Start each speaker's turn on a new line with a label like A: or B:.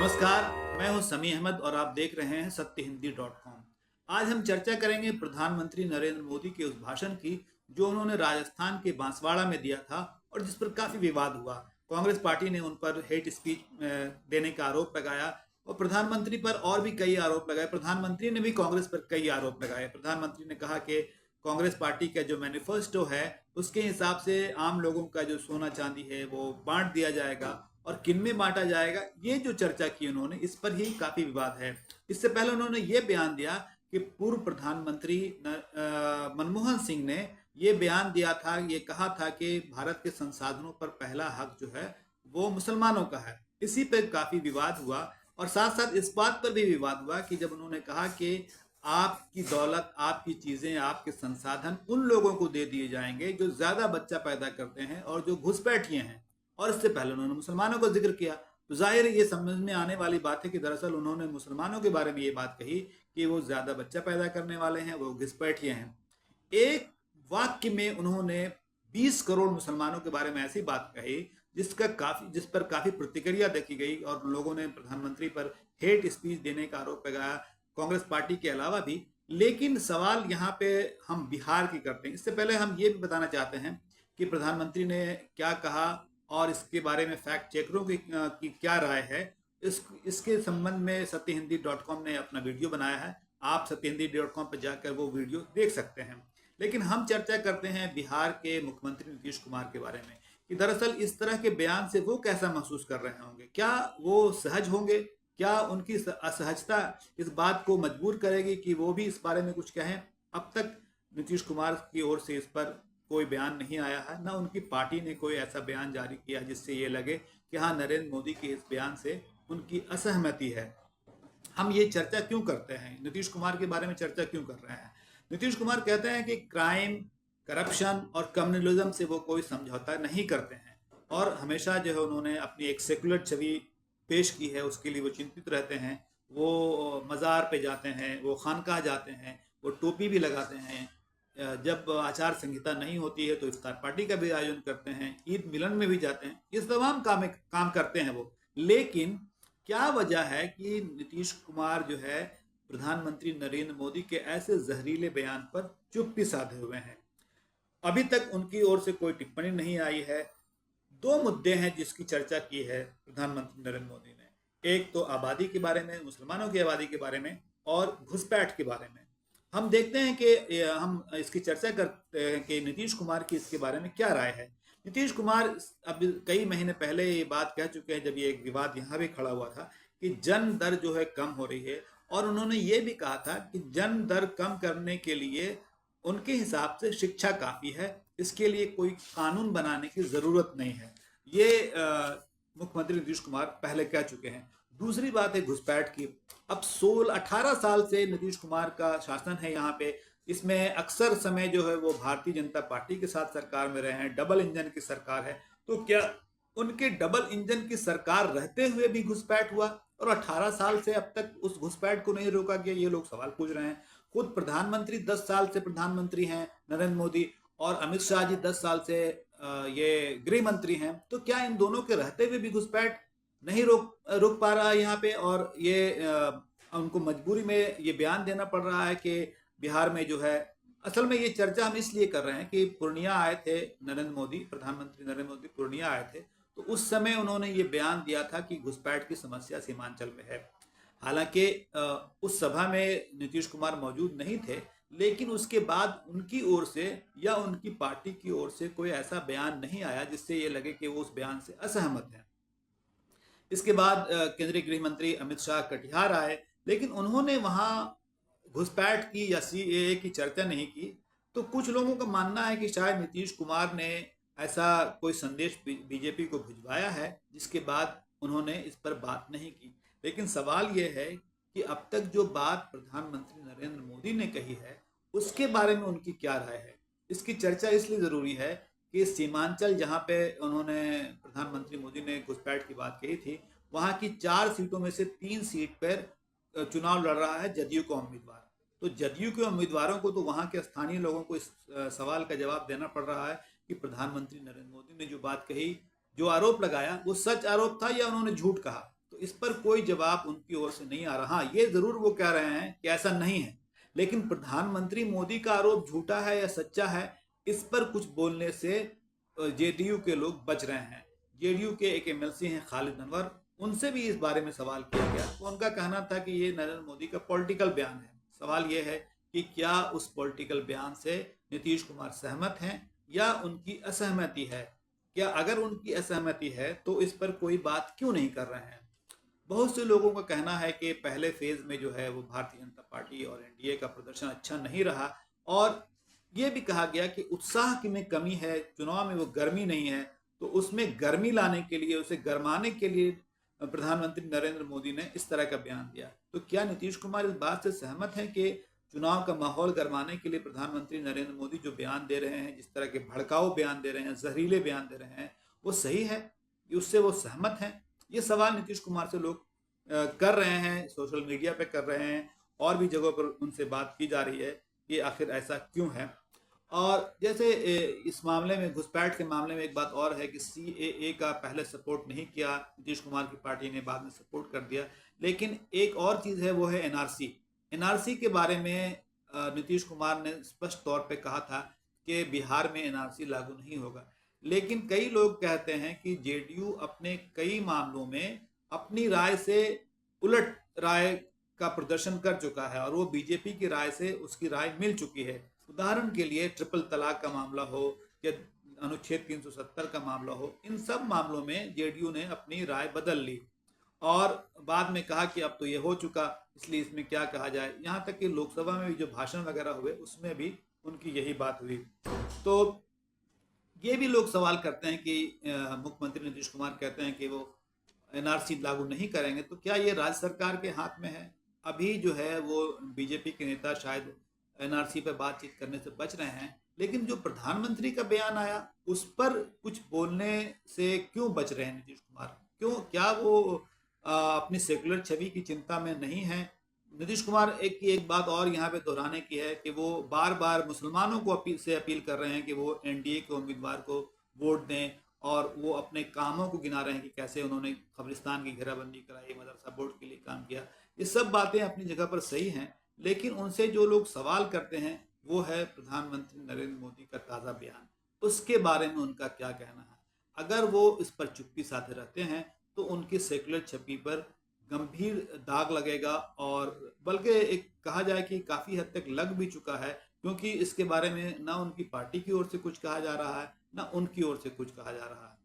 A: नमस्कार, मैं हूं समी अहमद और आप देख रहे हैं सत्यहिंदी.com। आज हम चर्चा करेंगे प्रधानमंत्री नरेंद्र मोदी के उस भाषण की जो उन्होंने राजस्थान के बांसवाड़ा में दिया था और जिस पर काफी विवाद हुआ। कांग्रेस पार्टी ने उन पर हेट स्पीच देने का आरोप लगाया और प्रधानमंत्री पर और भी कई आरोप लगाए। प्रधानमंत्री ने भी कांग्रेस पर कई आरोप लगाए। प्रधानमंत्री ने कहा कि कांग्रेस पार्टी का जो मैनिफेस्टो है उसके हिसाब से आम लोगों का जो सोना चांदी है वो बांट दिया जाएगा और किन में बांटा जाएगा, ये जो चर्चा की उन्होंने, इस पर ही काफी विवाद है। इससे पहले उन्होंने ये बयान दिया कि पूर्व प्रधानमंत्री मनमोहन सिंह ने ये बयान दिया था, ये कहा था कि भारत के संसाधनों पर पहला हक जो है वो मुसलमानों का है। इसी पर काफी विवाद हुआ और साथ साथ इस बात पर भी विवाद हुआ कि जब उन्होंने कहा कि आपकी दौलत, आपकी चीजें, आपके संसाधन उन लोगों को दे दिए जाएंगे जो ज्यादा बच्चा पैदा करते हैं और जो घुसपैठिए हैं, और इससे पहले उन्होंने मुसलमानों का जिक्र किया। तो जाहिर है ये समझ में आने वाली बात है कि दरअसल उन्होंने मुसलमानों के बारे में ये बात कही कि वो ज्यादा बच्चा पैदा करने वाले हैं, वो घुसपैठिए हैं। एक वाक्य में उन्होंने 20 करोड़ मुसलमानों के बारे में ऐसी बात कही जिस पर काफी प्रतिक्रिया देखी गई और लोगों ने प्रधानमंत्री पर हेट स्पीच देने का आरोप लगाया, कांग्रेस पार्टी के अलावा भी। लेकिन सवाल यहाँ पे हम बिहार की करते हैं। इससे पहले हम ये भी बताना चाहते हैं कि प्रधानमंत्री ने क्या कहा और इसके बारे में फैक्ट चेकरों की क्या राय है। इसके संबंध में सत्यहिंदी.com ने अपना वीडियो बनाया है। आप सत्यहिंदी.com पर जाकर वो वीडियो देख सकते हैं। लेकिन हम चर्चा करते हैं बिहार के मुख्यमंत्री नीतीश कुमार के बारे में कि दरअसल इस तरह के बयान से वो कैसा महसूस कर रहे होंगे। क्या वो सहज होंगे? क्या उनकी असहजता इस बात को मजबूर करेगी कि वो भी इस बारे में कुछ कहें? अब तक नीतीश कुमार की ओर से इस पर कोई बयान नहीं आया है, ना उनकी पार्टी ने कोई ऐसा बयान जारी किया जिससे ये लगे कि हाँ, नरेंद्र मोदी के इस बयान से उनकी असहमति है। हम ये चर्चा क्यों करते हैं, नीतीश कुमार के बारे में चर्चा क्यों कर रहे हैं? नीतीश कुमार कहते हैं कि क्राइम, करप्शन और कम्युनलिज्म से वो कोई समझौता नहीं करते हैं और हमेशा जो है उन्होंने अपनी एक सेकुलर छवि पेश की है, उसके लिए वो चिंतित रहते हैं। वो मज़ार पे जाते हैं, वो खानकाह जाते हैं, वो टोपी भी लगाते हैं। जब आचार संहिता नहीं होती है तो इफ्तार पार्टी का भी आयोजन करते हैं, ईद मिलन में भी जाते हैं। इस तमाम काम करते हैं वो। लेकिन क्या वजह है कि नीतीश कुमार जो है प्रधानमंत्री नरेंद्र मोदी के ऐसे जहरीले बयान पर चुप्पी साधे हुए हैं? अभी तक उनकी ओर से कोई टिप्पणी नहीं आई है। दो मुद्दे हैं जिसकी चर्चा की है प्रधानमंत्री नरेंद्र मोदी ने। एक तो आबादी के बारे में, मुसलमानों की आबादी के बारे में, और घुसपैठ के बारे में। हम देखते हैं कि हम इसकी चर्चा करते हैं कि नीतीश कुमार की इसके बारे में क्या राय है। नीतीश कुमार अब कई महीने पहले ये बात कह चुके हैं, जब ये एक विवाद यहाँ भी खड़ा हुआ था कि जन्म दर जो है कम हो रही है, और उन्होंने ये भी कहा था कि जन्म दर कम करने के लिए उनके हिसाब से शिक्षा काफ़ी है, इसके लिए कोई कानून बनाने की ज़रूरत नहीं है। ये मुख्यमंत्री नीतीश कुमार पहले कह चुके हैं। दूसरी बात है घुसपैठ की। अब 18 साल से नीतीश कुमार का शासन है यहाँ पे। इसमें अक्सर समय जो है वो भारतीय जनता पार्टी के साथ सरकार में रहे हैं, डबल इंजन की सरकार है। तो क्या उनके डबल इंजन की सरकार रहते हुए भी घुसपैठ हुआ और 18 साल से अब तक उस घुसपैठ को नहीं रोका गया? ये लोग सवाल पूछ रहे हैं। खुद प्रधानमंत्री 10 साल से प्रधानमंत्री हैं नरेंद्र मोदी, और अमित शाह जी 10 साल से ये गृह मंत्री हैं। तो क्या इन दोनों के रहते हुए भी घुसपैठ नहीं रोक पा रहा है यहाँ पे? और ये उनको मजबूरी में ये बयान देना पड़ रहा है कि बिहार में जो है, असल में ये चर्चा हम इसलिए कर रहे हैं कि पूर्णिया आए थे नरेंद्र मोदी, प्रधानमंत्री नरेंद्र मोदी पूर्णिया आए थे, तो उस समय उन्होंने ये बयान दिया था कि घुसपैठ की समस्या सीमांचल में है। हालांकि उस सभा में नीतीश कुमार मौजूद नहीं थे, लेकिन उसके बाद उनकी ओर से या उनकी पार्टी की ओर से कोई ऐसा बयान नहीं आया जिससे ये लगे कि वो उस बयान से असहमत हैं। इसके बाद केंद्रीय गृह मंत्री अमित शाह कटिहार आए, लेकिन उन्होंने वहाँ घुसपैठ की या सीएए की चर्चा नहीं की। तो कुछ लोगों का मानना है कि शायद नीतीश कुमार ने ऐसा कोई संदेश बीजेपी को भिजवाया है जिसके बाद उन्होंने इस पर बात नहीं की। लेकिन सवाल यह है कि अब तक जो बात प्रधानमंत्री नरेंद्र मोदी ने कही है उसके बारे में उनकी क्या राय है। इसकी चर्चा इसलिए ज़रूरी है कि सीमांचल, जहाँ पे उन्होंने प्रधानमंत्री मोदी ने घुसपैठ की बात कही थी, वहाँ की 4 सीटों में से 3 सीट पर चुनाव लड़ रहा है जदयू का उम्मीदवार। तो जदयू के उम्मीदवारों को, तो वहाँ के स्थानीय लोगों को इस सवाल का जवाब देना पड़ रहा है कि प्रधानमंत्री नरेंद्र मोदी ने जो बात कही, जो आरोप लगाया, वो सच आरोप था या उन्होंने झूठ कहा। तो इस पर कोई जवाब उनकी ओर से नहीं आ रहा। हाँ, ये जरूर वो कह रहे हैं कि ऐसा नहीं है, लेकिन प्रधानमंत्री मोदी का आरोप झूठा है या सच्चा है, इस पर कुछ बोलने से जेडीयू के लोग बच रहे हैं। जेडीयू के एक एमएलसी हैं खालिद अनवर, उनसे भी इस बारे में सवाल किया गया तो उनका कहना था कि ये नरेंद्र मोदी का पॉलिटिकल बयान है। सवाल ये है कि क्या उस पॉलिटिकल बयान से नीतीश कुमार सहमत हैं या उनकी असहमति है। क्या अगर उनकी असहमति है तो इस पर कोई बात क्यों नहीं कर रहे हैं। बहुत से लोगों का कहना है कि पहले फेज में जो है वो भारतीय जनता पार्टी और एनडीए का प्रदर्शन अच्छा नहीं रहा, और ये भी कहा गया कि उत्साह की में कमी है, चुनाव में वो गर्मी नहीं है, तो उसमें गर्मी लाने के लिए, उसे गरमाने के लिए प्रधानमंत्री नरेंद्र मोदी ने इस तरह का बयान दिया। तो क्या नीतीश कुमार इस बात से सहमत हैं कि चुनाव का माहौल गरमाने के लिए प्रधानमंत्री नरेंद्र मोदी जो बयान दे रहे हैं, जिस तरह के भड़काऊ बयान दे रहे हैं, जहरीले बयान दे रहे हैं, वो सही है, उससे वो सहमत हैं? ये सवाल नीतीश कुमार से लोग कर रहे हैं, सोशल मीडिया पे कर रहे हैं, और भी जगहों पर उनसे बात की जा रही है कि आखिर ऐसा क्यों है। और जैसे इस मामले में, घुसपैठ के मामले में एक बात और है कि सीएए का पहले सपोर्ट नहीं किया नीतीश कुमार की पार्टी ने, बाद में सपोर्ट कर दिया। लेकिन एक और चीज़ है, वो है एनआरसी। एनआरसी के बारे में नीतीश कुमार ने स्पष्ट तौर पे कहा था कि बिहार में एनआरसी लागू नहीं होगा। लेकिन कई लोग कहते हैं कि जेडीयू अपने कई मामलों में अपनी राय से उलट राय का प्रदर्शन कर चुका है, और वो बीजेपी की राय से उसकी राय मिल चुकी है। उदाहरण के लिए ट्रिपल तलाक का मामला हो या अनुच्छेद 370 का मामला हो, इन सब मामलों में जेडीयू ने अपनी राय बदल ली और बाद में कहा कि अब तो ये हो चुका, इसलिए इसमें क्या कहा जाए। यहाँ तक कि लोकसभा में भी जो भाषण वगैरह हुए उसमें भी उनकी यही बात हुई। तो ये भी लोग सवाल करते हैं कि मुख्यमंत्री नीतीश कुमार कहते हैं कि वो एनआरसी लागू नहीं करेंगे, तो क्या ये राज्य सरकार के हाथ में है? अभी जो है वो बीजेपी के नेता शायद एनआरसी पर बातचीत करने से बच रहे हैं, लेकिन जो प्रधानमंत्री का बयान आया उस पर कुछ बोलने से क्यों बच रहे हैं नीतीश कुमार? क्यों, क्या वो अपनी सेकुलर छवि की चिंता में नहीं है? नीतीश कुमार एक बात और यहाँ पे दोहराने की है कि वो बार बार मुसलमानों को अपील कर रहे हैं कि वो एनडीए के उम्मीदवार को वोट दें, और वो अपने कामों को गिना रहे हैं कि कैसे उन्होंने कब्रिस्तान की घेराबंदी कराई, मदरसा बोर्ड के लिए काम किया। ये सब बातें अपनी जगह पर सही हैं, लेकिन उनसे जो लोग सवाल करते हैं वो है प्रधानमंत्री नरेंद्र मोदी का ताज़ा बयान, उसके बारे में उनका क्या कहना है। अगर वो इस पर चुप्पी साधे रहते हैं तो उनकी सेकुलर छवि पर गंभीर दाग लगेगा, और बल्कि एक कहा जाए कि काफ़ी हद तक लग भी चुका है, क्योंकि इसके बारे में ना उनकी पार्टी की ओर से कुछ कहा जा रहा है, ना उनकी ओर से कुछ कहा जा रहा है।